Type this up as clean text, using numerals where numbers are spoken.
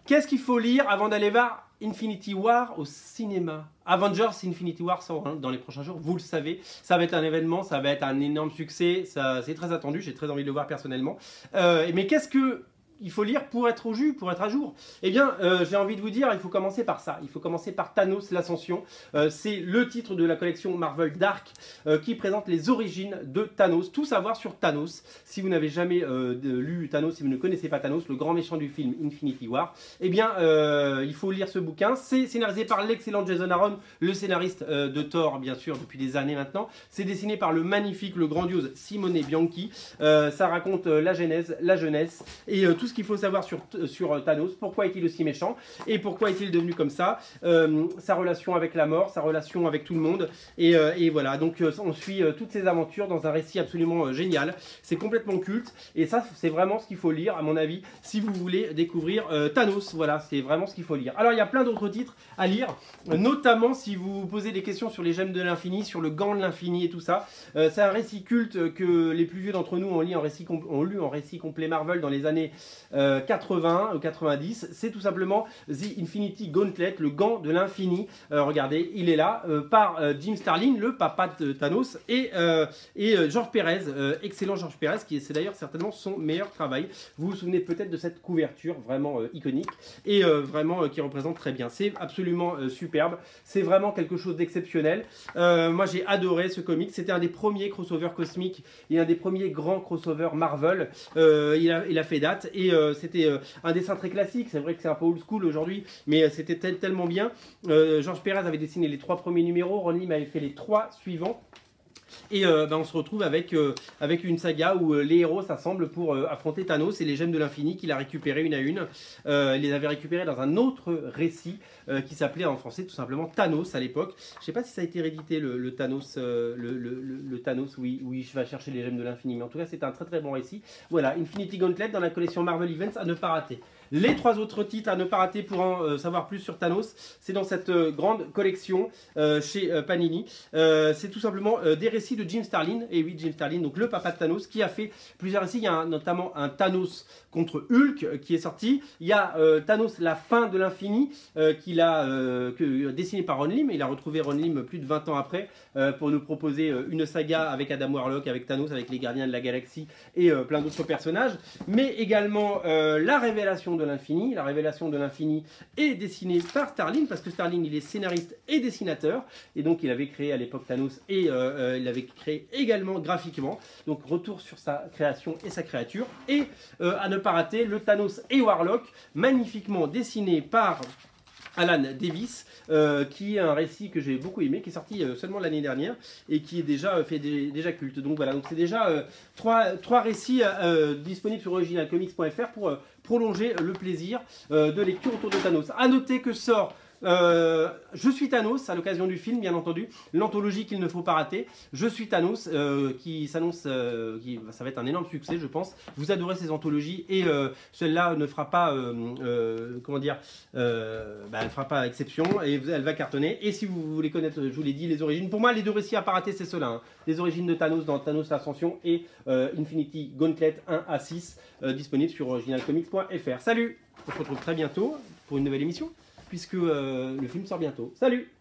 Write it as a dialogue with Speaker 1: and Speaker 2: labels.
Speaker 1: Qu'est-ce qu'il faut lire avant d'aller voir Infinity War au cinéma? Avengers Infinity War sort dans les prochains jours, vous le savez. Ça va être un événement, ça va être un énorme succès. C'est très attendu, j'ai très envie de le voir personnellement. Mais qu'est-ce que il faut lire pour être au jus, pour être à jour? Eh bien, j'ai envie de vous dire, il faut commencer par ça. Il faut commencer par Thanos, l'Ascension. C'est le titre de la collection Marvel Dark qui présente les origines de Thanos. Tout savoir sur Thanos. Si vous n'avez jamais lu Thanos, si vous ne connaissez pas Thanos, le grand méchant du film Infinity War, eh bien, il faut lire ce bouquin. C'est scénarisé par l'excellent Jason Aaron, le scénariste de Thor, bien sûr, depuis des années maintenant. C'est dessiné par le magnifique, le grandiose Simone Bianchi. Ça raconte la genèse, la jeunesse et tout ce qu'il faut savoir sur Thanos. Pourquoi est-il aussi méchant et pourquoi est-il devenu comme ça, sa relation avec la mort, sa relation avec tout le monde, et voilà, donc on suit toutes ces aventures dans un récit absolument génial. C'est complètement culte et ça c'est vraiment ce qu'il faut lire à mon avis si vous voulez découvrir Thanos. Voilà, c'est vraiment ce qu'il faut lire. Alors il y a plein d'autres titres à lire, notamment si vous vous posez des questions sur les gemmes de l'infini, sur le gant de l'infini et tout ça. C'est un récit culte que les plus vieux d'entre nous ont lu en récit complet Marvel dans les années 80 ou 90. C'est tout simplement The Infinity Gauntlet, le gant de l'infini. Regardez, il est là par Jim Starlin, le papa de Thanos, et George Pérez, excellent George Pérez, qui c'est d'ailleurs certainement son meilleur travail. Vous vous souvenez peut-être de cette couverture vraiment iconique et vraiment qui représente très bien. C'est absolument superbe. C'est vraiment quelque chose d'exceptionnel. Moi j'ai adoré ce comic. C'était un des premiers crossovers cosmiques et un des premiers grands crossovers Marvel. Il a fait date et c'était un dessin très classique. C'est vrai que c'est un peu old school aujourd'hui, mais c'était tellement bien. George Pérez avait dessiné les 3 premiers numéros, Ron Lim avait fait les 3 suivants. Et on se retrouve avec une saga où les héros s'assemblent pour affronter Thanos et les gemmes de l'infini qu'il a récupérées une à une. Il les avait récupérées dans un autre récit qui s'appelait en français tout simplement Thanos à l'époque. Je ne sais pas si ça a été réédité le Thanos, le Thanos où il va chercher les gemmes de l'infini, mais en tout cas c'est un très très bon récit. Voilà, Infinity Gauntlet dans la collection Marvel Events à ne pas rater. Les 3 autres titres à ne pas rater pour en savoir plus sur Thanos, c'est dans cette grande collection chez Panini. C'est tout simplement des récits de Jim Starlin, et oui, Jim Starlin, donc le papa de Thanos, qui a fait plusieurs récits. Il y a notamment un Thanos contre Hulk qui est sorti. Il y a Thanos, la fin de l'infini, qu'il a dessiné par Ron Lim. Il a retrouvé Ron Lim plus de 20 ans après pour nous proposer une saga avec Adam Warlock, avec Thanos, avec les Gardiens de la Galaxie et plein d'autres personnages. Mais également la révélation de l'infini. La révélation de l'infini est dessinée par Starlin, parce que Starlin il est scénariste et dessinateur, et donc il avait créé à l'époque Thanos et il avait créé également graphiquement. Donc retour sur sa création et sa créature. Et à ne pas rater le Thanos et Warlock, magnifiquement dessiné par Alan Davis, qui est un récit que j'ai beaucoup aimé, qui est sorti seulement l'année dernière et qui est déjà déjà culte. Donc voilà, donc c'est déjà trois récits disponibles sur originalcomics.fr pour prolonger le plaisir de lecture autour de Thanos. À noter que sort Je suis Thanos, à l'occasion du film, bien entendu, l'anthologie qu'il ne faut pas rater. Je suis Thanos, qui s'annonce, ça va être un énorme succès, je pense. Vous adorez ces anthologies et celle-là ne fera pas, comment dire, elle fera pas exception et elle va cartonner. Et si vous voulez connaître, je vous l'ai dit, les origines, pour moi, les 2 récits à pas rater, c'est ceux-là. Hein. Les origines de Thanos dans Thanos l'Ascension et Infinity Gauntlet 1 à 6, disponibles sur originalcomics.fr. Salut, on se retrouve très bientôt pour une nouvelle émission, puisque le film sort bientôt. Salut!